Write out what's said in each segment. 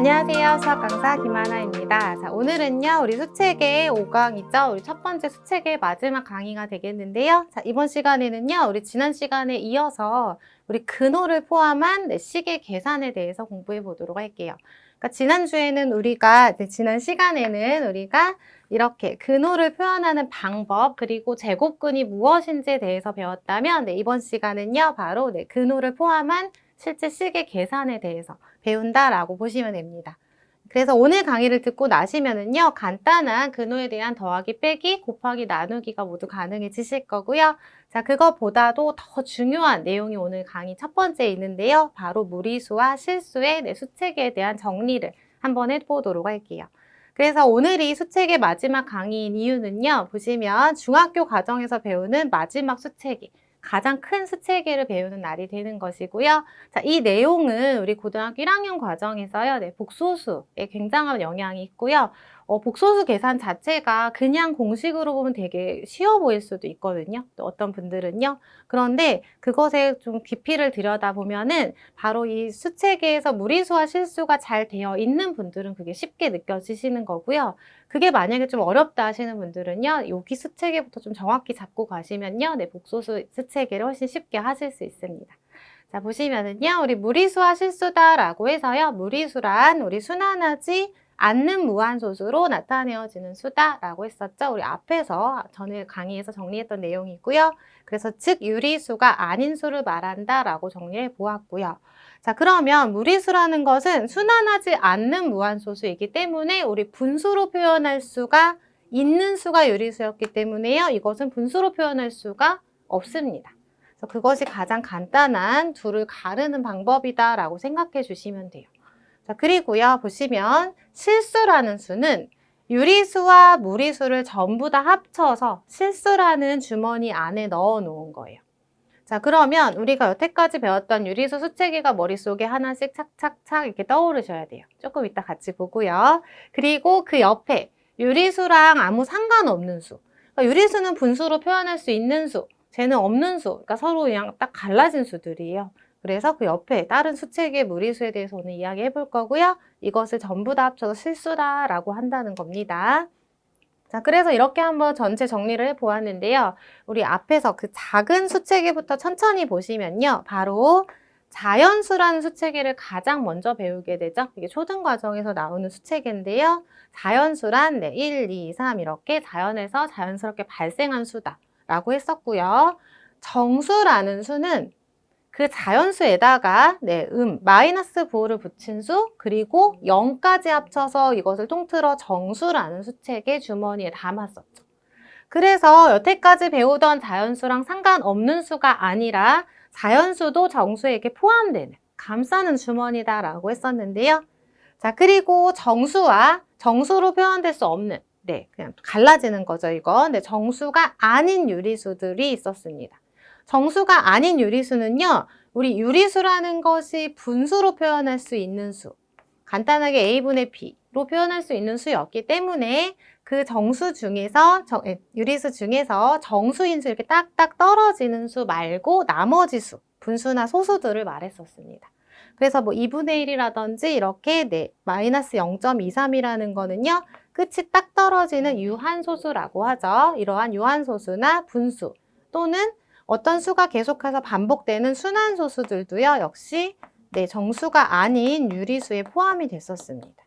안녕하세요. 수학 강사 김하나입니다. 자, 오늘은요, 우리 수체계 5강 있죠? 우리 첫 번째 수체계 마지막 강의가 되겠는데요. 자, 이번 시간에는요, 우리 지난 시간에 이어서 우리 근호를 포함한 식의 계산에 대해서 공부해 보도록 할게요. 그러니까 지난 시간에는 우리가 이렇게 근호를 표현하는 방법, 그리고 제곱근이 무엇인지에 대해서 배웠다면, 이번 시간은요, 바로 근호를 포함한 실제 식의 계산에 대해서 배운다라고 보시면 됩니다. 그래서 오늘 강의를 듣고 나시면은요, 간단한 근호에 대한 더하기, 빼기, 곱하기, 나누기가 모두 가능해지실 거고요. 자, 그거보다도 더 중요한 내용이 오늘 강의 첫 번째에 있는데요. 바로 무리수와 실수의 수체계에 대한 정리를 한번 해보도록 할게요. 그래서 오늘이 수체계 마지막 강의인 이유는요, 보시면 중학교 과정에서 배우는 마지막 수체계, 가장 큰 수체계를 배우는 날이 되는 것이고요. 자, 이 내용은 우리 고등학교 1학년 과정에서요, 복소수에 굉장한 영향이 있고요. 복소수 계산 자체가 그냥 공식으로 보면 되게 쉬워 보일 수도 있거든요. 또 어떤 분들은요. 그런데 그것에 좀 깊이를 들여다보면은 바로 이 수체계에서 무리수와 실수가 잘 되어 있는 분들은 그게 쉽게 느껴지시는 거고요. 그게 만약에 좀 어렵다 하시는 분들은요, 여기 수체계부터 좀 정확히 잡고 가시면요, 복소수 수체계를 훨씬 쉽게 하실 수 있습니다. 자, 보시면은요, 우리 무리수와 실수다라고 해서요, 무리수란 우리 순환하지 않는 무한소수로 나타내어지는 수다라고 했었죠. 우리 앞에서 전에 강의에서 정리했던 내용이고요. 그래서 즉 유리수가 아닌 수를 말한다라고 정리해 보았고요. 자, 그러면 무리수라는 것은 순환하지 않는 무한소수이기 때문에 우리 분수로 표현할 수가 있는 수가 유리수였기 때문에요. 이것은 분수로 표현할 수가 없습니다. 그래서 그것이 가장 간단한 둘을 가르는 방법이다라고 생각해 주시면 돼요. 자, 그리고요, 보시면 실수라는 수는 유리수와 무리수를 전부 다 합쳐서 실수라는 주머니 안에 넣어 놓은 거예요. 자, 그러면 우리가 여태까지 배웠던 유리수 수체계가 머릿속에 하나씩 착착착 이렇게 떠오르셔야 돼요. 조금 이따 같이 보고요. 그리고 그 옆에 유리수랑 아무 상관없는 수. 그러니까 유리수는 분수로 표현할 수 있는 수, 쟤는 없는 수. 그러니까 서로 그냥 딱 갈라진 수들이에요. 그래서 그 옆에 다른 수체계 무리수에 대해서 오늘 이야기해 볼 거고요. 이것을 전부 다 합쳐서 실수다라고 한다는 겁니다. 자, 그래서 이렇게 한번 전체 정리를 해보았는데요. 우리 앞에서 그 작은 수체계부터 천천히 보시면요. 바로 자연수라는 수체계를 가장 먼저 배우게 되죠. 이게 초등 과정에서 나오는 수체계인데요. 자연수란 1, 2, 3 이렇게 자연에서 자연스럽게 발생한 수다라고 했었고요. 정수라는 수는 그 자연수에다가 마이너스 부호를 붙인 수, 그리고 0까지 합쳐서 이것을 통틀어 정수라는 수체계 주머니에 담았었죠. 그래서 여태까지 배우던 자연수랑 상관없는 수가 아니라 자연수도 정수에 이렇게 포함되는, 감싸는 주머니다라고 했었는데요. 자, 그리고 정수와 정수로 표현될 수 없는, 그냥 갈라지는 거죠, 이건. 정수가 아닌 유리수들이 있었습니다. 정수가 아닌 유리수는요, 우리 유리수라는 것이 분수로 표현할 수 있는 수, 간단하게 A분의 B로 표현할 수 있는 수였기 때문에 그 정수 중에서, 유리수 중에서 정수인 수 이렇게 딱딱 떨어지는 수 말고 나머지 수, 분수나 소수들을 말했었습니다. 그래서 뭐 2분의 1이라든지 이렇게 마이너스 0.23이라는 거는요, 끝이 딱 떨어지는 유한소수라고 하죠. 이러한 유한소수나 분수 또는 어떤 수가 계속해서 반복되는 순환소수들도요, 역시 정수가 아닌 유리수에 포함이 됐었습니다.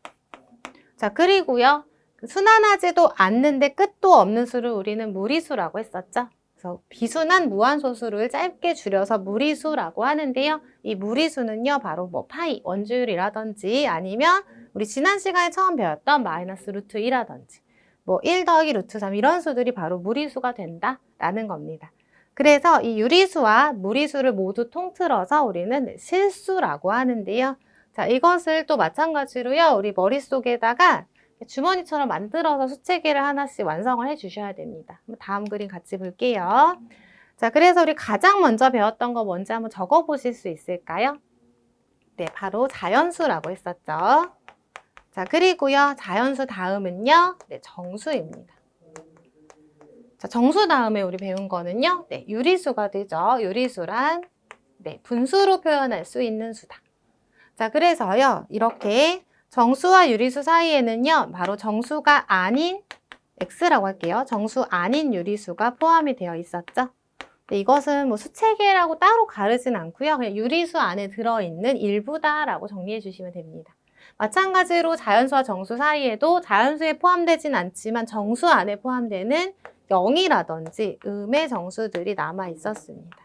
자, 그리고요, 순환하지도 않는데 끝도 없는 수를 우리는 무리수라고 했었죠. 그래서 비순환 무한소수를 짧게 줄여서 무리수라고 하는데요. 이 무리수는요, 바로 뭐 파이, 원주율이라든지 아니면 우리 지난 시간에 처음 배웠던 마이너스 루트 2라든지 뭐 1 더하기 루트 3 이런 수들이 바로 무리수가 된다라는 겁니다. 그래서 이 유리수와 무리수를 모두 통틀어서 우리는 실수라고 하는데요. 자, 이것을 또 마찬가지로요, 우리 머릿속에다가 주머니처럼 만들어서 수체계를 하나씩 완성을 해 주셔야 됩니다. 다음 그림 같이 볼게요. 자, 그래서 우리 가장 먼저 배웠던 거 뭔지 한번 적어 보실 수 있을까요? 바로 자연수라고 했었죠. 자, 그리고요, 자연수 다음은요, 정수입니다. 자, 정수 다음에 우리 배운 거는요, 유리수가 되죠. 유리수란 분수로 표현할 수 있는 수다. 자, 그래서요, 이렇게 정수와 유리수 사이에는요, 바로 정수가 아닌 X라고 할게요. 정수 아닌 유리수가 포함이 되어 있었죠. 이것은 뭐 수체계라고 따로 가르진 않고요. 그냥 유리수 안에 들어있는 일부다라고 정리해 주시면 됩니다. 마찬가지로 자연수와 정수 사이에도 자연수에 포함되진 않지만 정수 안에 포함되는 0이라든지 음의 정수들이 남아 있었습니다.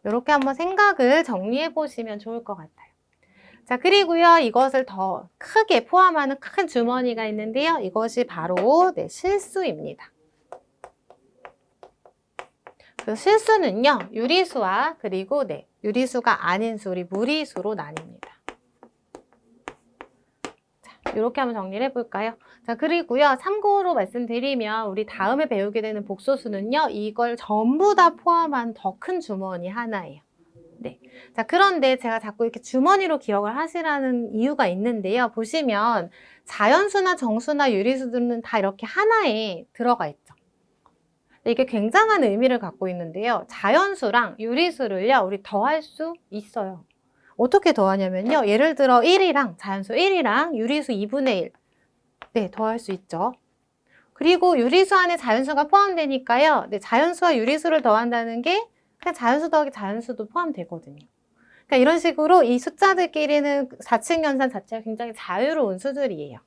이렇게 한번 생각을 정리해 보시면 좋을 것 같아요. 자, 그리고요, 이것을 더 크게 포함하는 큰 주머니가 있는데요. 이것이 바로 실수입니다. 그 실수는요, 유리수와 그리고 유리수가 아닌 수, 우리 무리수로 나뉩니다. 자, 이렇게 한번 정리를 해볼까요? 자, 그리고요, 참고로 말씀드리면 우리 다음에 배우게 되는 복소수는요, 이걸 전부 다 포함한 더 큰 주머니 하나예요. 네. 자, 그런데 제가 자꾸 이렇게 주머니로 기억을 하시라는 이유가 있는데요. 보시면 자연수나 정수나 유리수들은 다 이렇게 하나에 들어가 있죠. 이게 굉장한 의미를 갖고 있는데요. 자연수랑 유리수를요, 우리 더할 수 있어요. 어떻게 더하냐면요. 예를 들어 1이랑 자연수 1이랑 유리수 2분의 1. 네, 더할 수 있죠. 그리고 유리수 안에 자연수가 포함되니까요. 네, 자연수와 유리수를 더한다는 게 그냥 자연수 더하기 자연수도 포함되거든요. 그러니까 이런 식으로 이 숫자들끼리는 4층 연산 자체가 굉장히 자유로운 수들이에요.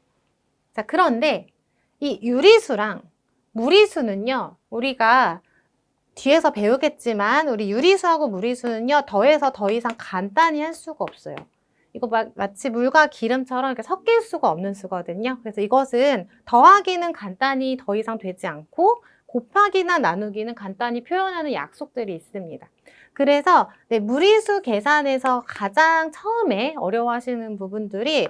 자, 그런데 이 유리수랑 무리수는요, 우리가 뒤에서 배우겠지만 우리 유리수하고 무리수는요, 더해서 더 이상 간단히 할 수가 없어요. 이거 마치 물과 기름처럼 이렇게 섞일 수가 없는 수거든요. 그래서 이것은 더하기는 간단히 더 이상 되지 않고 곱하기나 나누기는 간단히 표현하는 약속들이 있습니다. 그래서 무리수 계산에서 가장 처음에 어려워하시는 부분들이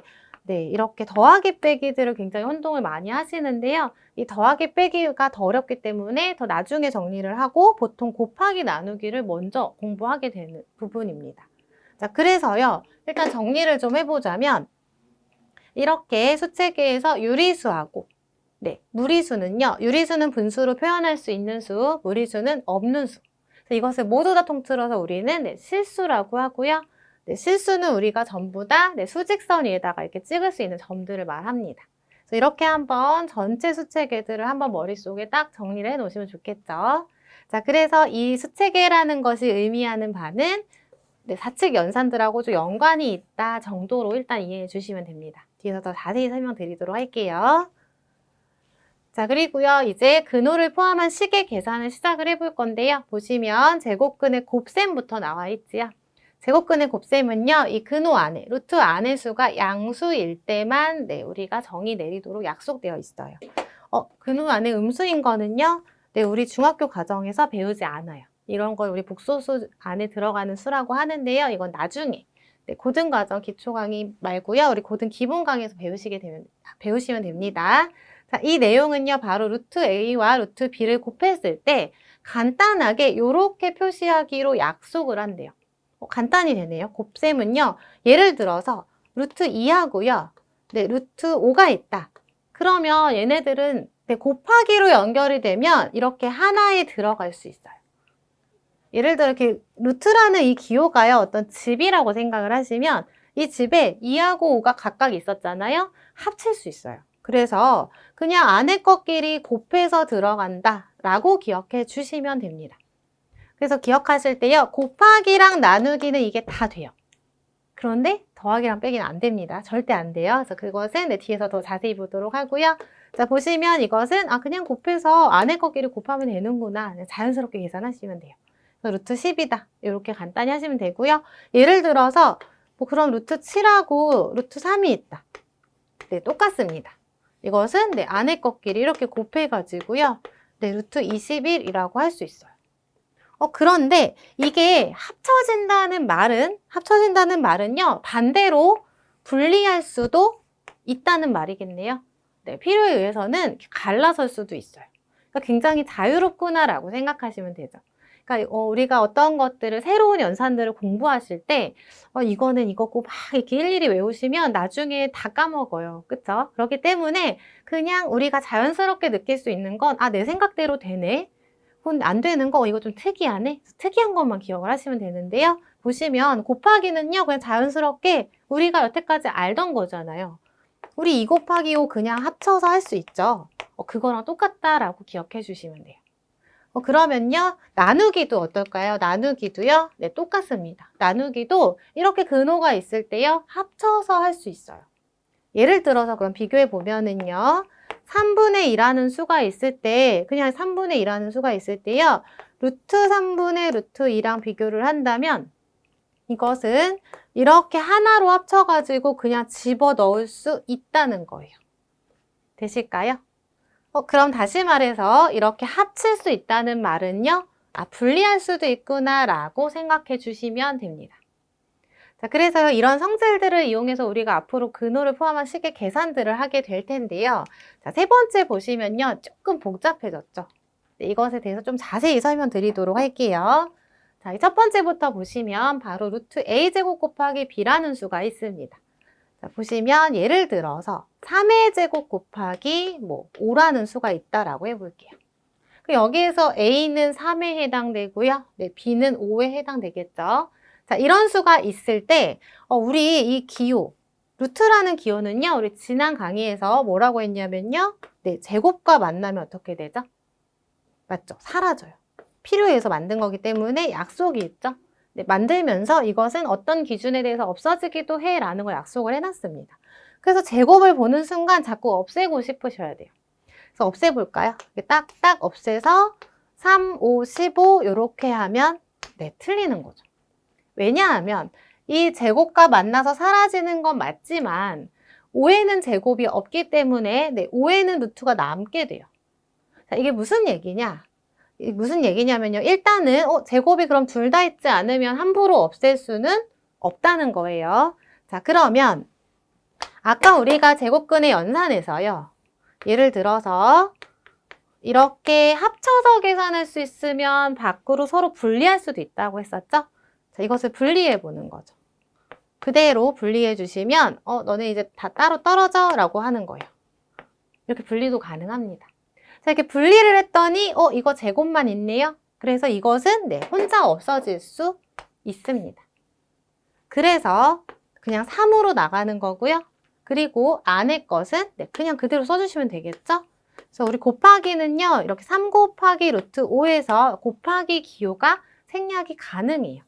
이렇게 더하기 빼기들을 굉장히 혼동을 많이 하시는데요. 이 더하기 빼기가 더 어렵기 때문에 더 나중에 정리를 하고 보통 곱하기 나누기를 먼저 공부하게 되는 부분입니다. 자, 그래서요. 일단 정리를 좀 해보자면 이렇게 수체계에서 유리수하고 무리수는요. 유리수는 분수로 표현할 수 있는 수, 무리수는 없는 수. 이것을 모두 다 통틀어서 우리는 실수라고 하고요. 실수는 우리가 전부 다 수직선 위에다가 이렇게 찍을 수 있는 점들을 말합니다. 그래서 이렇게 한번 전체 수체계들을 한번 머릿속에 딱 정리를 해 놓으시면 좋겠죠. 자, 그래서 이 수체계라는 것이 의미하는 바는 사측 연산들하고 좀 연관이 있다 정도로 일단 이해해 주시면 됩니다. 뒤에서 더 자세히 설명드리도록 할게요. 자, 그리고요, 이제 근호를 포함한 식의 계산을 시작을 해볼 건데요. 보시면 제곱근의 곱셈부터 나와 있지요. 제곱근의 곱셈은요, 이 근호 안에, 루트 안의 수가 양수일 때만 우리가 정의 내리도록 약속되어 있어요. 근호 안에 음수인 거는요, 우리 중학교 과정에서 배우지 않아요. 이런 걸 우리 복소수 안에 들어가는 수라고 하는데요. 이건 나중에 고등과정 기초 강의 말고요. 우리 고등 기본 강의에서 배우시면 됩니다. 자, 이 내용은요. 바로 루트 A와 루트 B를 곱했을 때 간단하게 이렇게 표시하기로 약속을 한대요. 간단히 되네요. 곱셈은요. 예를 들어서 루트 2하고요. 루트 5가 있다. 그러면 얘네들은 곱하기로 연결이 되면 이렇게 하나에 들어갈 수 있어요. 예를 들어 이렇게 루트라는 이 기호가요. 어떤 집이라고 생각을 하시면 이 집에 2하고 5가 각각 있었잖아요. 합칠 수 있어요. 그래서 그냥 안에 것끼리 곱해서 들어간다 라고 기억해 주시면 됩니다. 그래서 기억하실 때요. 곱하기랑 나누기는 이게 다 돼요. 그런데 더하기랑 빼기는 안 됩니다. 절대 안 돼요. 그래서 그것은 뒤에서 더 자세히 보도록 하고요. 자, 보시면 이것은 그냥 곱해서 안에 것끼리 곱하면 되는구나. 자연스럽게 계산하시면 돼요. 루트 10이다. 이렇게 간단히 하시면 되고요. 예를 들어서 그럼 루트 7하고 루트 3이 있다. 똑같습니다. 이것은 안에 것끼리 이렇게 곱해가지고요. 루트 21이라고 할 수 있어요. 그런데 이게 합쳐진다는 말은요. 반대로 분리할 수도 있다는 말이겠네요. 필요에 의해서는 갈라설 수도 있어요. 그러니까 굉장히 자유롭구나라고 생각하시면 되죠. 그러니까 우리가 어떤 것들을 새로운 연산들을 공부하실 때 이거는 이거고 막 이렇게 일일이 외우시면 나중에 다 까먹어요. 그쵸? 그렇기 때문에 그냥 우리가 자연스럽게 느낄 수 있는 건 내 생각대로 되네. 근데 안 되는 거 이거 좀 특이하네. 특이한 것만 기억을 하시면 되는데요. 보시면 곱하기는요. 그냥 자연스럽게 우리가 여태까지 알던 거잖아요. 우리 2 곱하기 5 그냥 합쳐서 할 수 있죠. 그거랑 똑같다라고 기억해 주시면 돼요. 그러면요, 나누기도 어떨까요? 나누기도요, 네, 똑같습니다. 나누기도 이렇게 근호가 있을 때요, 합쳐서 할 수 있어요. 예를 들어서 그럼 비교해 보면은요, 3분의 2라는 수가 있을 때, 그냥 3분의 2라는 수가 있을 때요, 루트 3분의 루트 2랑 비교를 한다면 이것은 이렇게 하나로 합쳐가지고 그냥 집어 넣을 수 있다는 거예요. 되실까요? 그럼 다시 말해서 이렇게 합칠 수 있다는 말은요, 분리할 수도 있구나 라고 생각해 주시면 됩니다. 자, 그래서 이런 성질들을 이용해서 우리가 앞으로 근호를 포함한 식의 계산들을 하게 될 텐데요. 자, 세 번째 보시면요, 조금 복잡해졌죠. 네, 이것에 대해서 좀 자세히 설명드리도록 할게요. 자, 이 첫 번째부터 보시면 바로 루트 a제곱 곱하기 b라는 수가 있습니다. 자, 보시면 예를 들어서 3의 제곱 곱하기 5라는 수가 있다라고 해볼게요. 여기에서 a는 3에 해당되고요. 네, b는 5에 해당되겠죠. 자, 이런 수가 있을 때 우리 이 기호, 루트라는 기호는요, 우리 지난 강의에서 뭐라고 했냐면요, 네, 제곱과 만나면 어떻게 되죠? 맞죠? 사라져요. 필요해서 만든 거기 때문에 약속이 있죠. 네, 만들면서 이것은 어떤 기준에 대해서 없어지기도 해 라는 걸 약속을 해놨습니다. 그래서 제곱을 보는 순간 자꾸 없애고 싶으셔야 돼요. 그래서 없애볼까요? 딱딱 없애서 3, 5, 15 이렇게 하면 네, 틀리는 거죠. 왜냐하면 이 제곱과 만나서 사라지는 건 맞지만 5에는 제곱이 없기 때문에 네, 5에는 루트가 남게 돼요. 자, 이게 무슨 얘기냐? 무슨 얘기냐면요. 일단은 제곱이 그럼 둘 다 있지 않으면 함부로 없앨 수는 없다는 거예요. 자, 그러면 아까 우리가 제곱근의 연산에서요. 예를 들어서 이렇게 합쳐서 계산할 수 있으면 밖으로 서로 분리할 수도 있다고 했었죠? 자, 이것을 분리해 보는 거죠. 그대로 분리해 주시면 너네 이제 다 따로 떨어져 라고 하는 거예요. 이렇게 분리도 가능합니다. 자, 이렇게 분리를 했더니 이거 제곱만 있네요. 그래서 이것은 네, 혼자 없어질 수 있습니다. 그래서 그냥 3으로 나가는 거고요. 그리고 안에 것은 네, 그냥 그대로 써주시면 되겠죠? 그래서 우리 곱하기는요, 이렇게 3 곱하기 루트 5에서 곱하기 기호가 생략이 가능해요.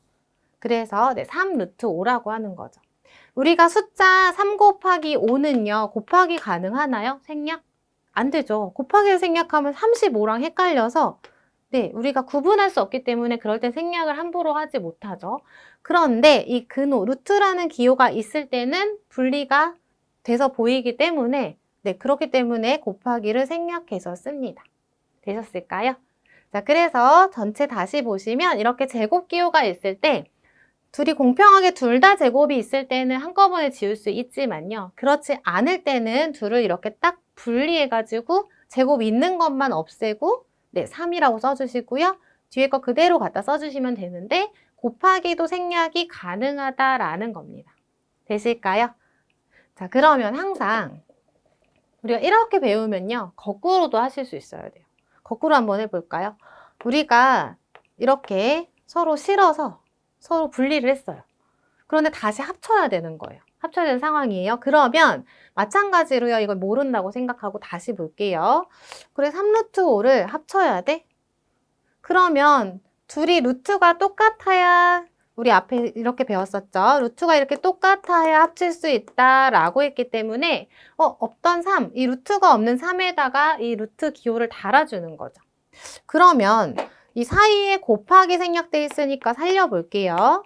그래서 네, 3 루트 5라고 하는 거죠. 우리가 숫자 3 곱하기 5는요, 곱하기 가능하나요? 생략? 안 되죠. 곱하기를 생략하면 35랑 헷갈려서 네, 우리가 구분할 수 없기 때문에 그럴 땐 생략을 함부로 하지 못하죠. 그런데 이 근호, 루트라는 기호가 있을 때는 분리가 돼서 보이기 때문에 네, 그렇기 때문에 곱하기를 생략해서 씁니다. 되셨을까요? 자, 그래서 전체 다시 보시면 이렇게 제곱 기호가 있을 때 둘이 공평하게 둘 다 제곱이 있을 때는 한꺼번에 지울 수 있지만요. 그렇지 않을 때는 둘을 이렇게 딱 분리해가지고 제곱 있는 것만 없애고 네, 3이라고 써주시고요. 뒤에 거 그대로 갖다 써주시면 되는데 곱하기도 생략이 가능하다라는 겁니다. 되실까요? 자, 그러면 항상 우리가 이렇게 배우면요. 거꾸로도 하실 수 있어야 돼요. 거꾸로 한번 해볼까요? 우리가 이렇게 서로 실어서 서로 분리를 했어요. 그런데 다시 합쳐야 되는 거예요. 합쳐야 되는 상황이에요. 그러면 마찬가지로요. 이걸 모른다고 생각하고 다시 볼게요. 그래 3루트 5를 합쳐야 돼? 그러면 둘이 루트가 똑같아야 우리 앞에 이렇게 배웠었죠. 루트가 이렇게 똑같아야 합칠 수 있다라고 했기 때문에 없던 3, 이 루트가 없는 3에다가 이 루트 기호를 달아주는 거죠. 그러면 이 사이에 곱하기 생략돼 있으니까 살려볼게요.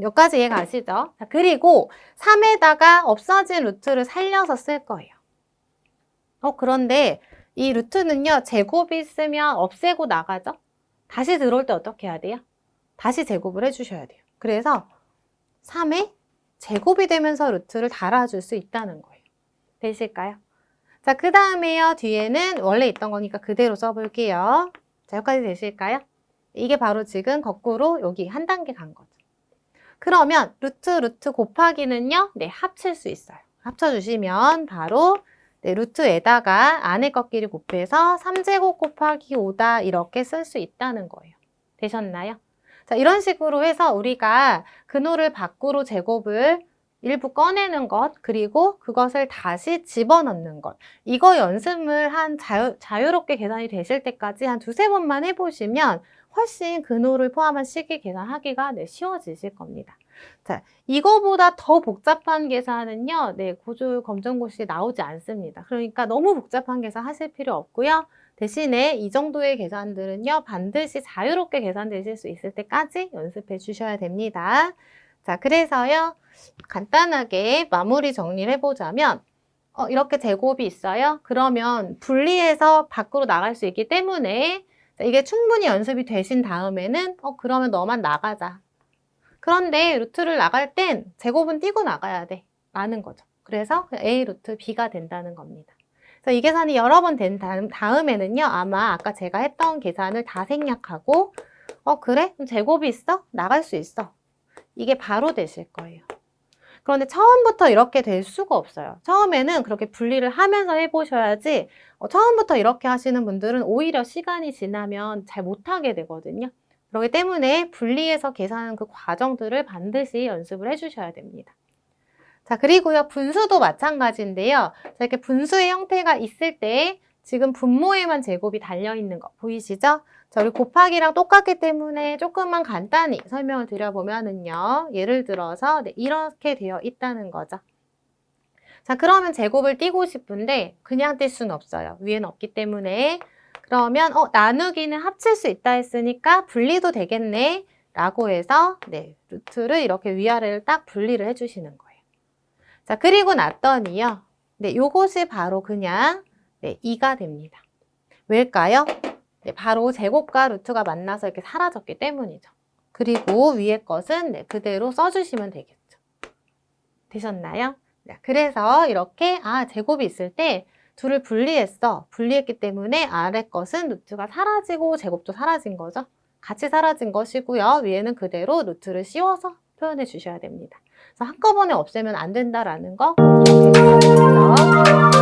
여기까지 이해 가시죠? 자, 그리고 3에다가 없어진 루트를 살려서 쓸 거예요. 그런데 이 루트는요, 제곱이 있으면 없애고 나가죠? 다시 들어올 때 어떻게 해야 돼요? 다시 제곱을 해주셔야 돼요. 그래서 3에 제곱이 되면서 루트를 달아줄 수 있다는 거예요. 되실까요? 자, 그 다음에요, 뒤에는 원래 있던 거니까 그대로 써볼게요. 자, 여기까지 되실까요? 이게 바로 지금 거꾸로 여기 한 단계 간 거죠. 그러면 루트 곱하기는요, 네, 합칠 수 있어요. 합쳐주시면 바로 네, 루트에다가 안에 것끼리 곱해서 3제곱 곱하기 5다 이렇게 쓸 수 있다는 거예요. 되셨나요? 자, 이런 식으로 해서 우리가 근호를 밖으로 제곱을 일부 꺼내는 것, 그리고 그것을 다시 집어넣는 것. 이거 연습을 자유롭게 계산이 되실 때까지 한 두세 번만 해보시면 훨씬 근호를 포함한 식이 계산하기가 쉬워지실 겁니다. 자, 이거보다 더 복잡한 계산은요, 고조율 검정고시에 나오지 않습니다. 그러니까 너무 복잡한 계산 하실 필요 없고요. 대신에 이 정도의 계산들은요, 반드시 자유롭게 계산되실 수 있을 때까지 연습해 주셔야 됩니다. 자, 그래서요, 간단하게 마무리 정리를 해보자면, 이렇게 제곱이 있어요. 그러면 분리해서 밖으로 나갈 수 있기 때문에, 자, 이게 충분히 연습이 되신 다음에는, 그러면 너만 나가자. 그런데 루트를 나갈 땐 제곱은 띄고 나가야 돼. 라는 거죠. 그래서 A 루트 B가 된다는 겁니다. 그래서 이 계산이 여러 번 된 다음에는요, 아마 아까 제가 했던 계산을 다 생략하고, 그래? 그럼 제곱이 있어? 나갈 수 있어. 이게 바로 되실 거예요. 그런데 처음부터 이렇게 될 수가 없어요. 처음에는 그렇게 분리를 하면서 해보셔야지, 처음부터 이렇게 하시는 분들은 오히려 시간이 지나면 잘 못하게 되거든요. 그렇기 때문에 분리해서 계산하는 그 과정들을 반드시 연습을 해주셔야 됩니다. 자, 그리고요, 분수도 마찬가지인데요. 자, 이렇게 분수의 형태가 있을 때 지금 분모에만 제곱이 달려있는 거 보이시죠? 자, 우리 곱하기랑 똑같기 때문에 조금만 간단히 설명을 드려보면은요. 예를 들어서 이렇게 되어 있다는 거죠. 자, 그러면 제곱을 띄고 싶은데 그냥 뗄 수는 없어요. 위에는 없기 때문에. 그러면 나누기는 합칠 수 있다 했으니까 분리도 되겠네 라고 해서 루트를 이렇게 위아래를 딱 분리를 해주시는 거예요. 자, 그리고 났더니요. 요것이 바로 그냥 2가 됩니다. 왜일까요? 바로 제곱과 루트가 만나서 이렇게 사라졌기 때문이죠. 그리고 위에 것은 그대로 써주시면 되겠죠. 되셨나요? 그래서 이렇게 제곱이 있을 때 둘을 분리했어. 분리했기 때문에 아래 것은 루트가 사라지고 제곱도 사라진 거죠. 같이 사라진 것이고요. 위에는 그대로 루트를 씌워서 표현해 주셔야 됩니다. 그래서 한꺼번에 없애면 안 된다라는 거 기억해 주셔야 됩니다.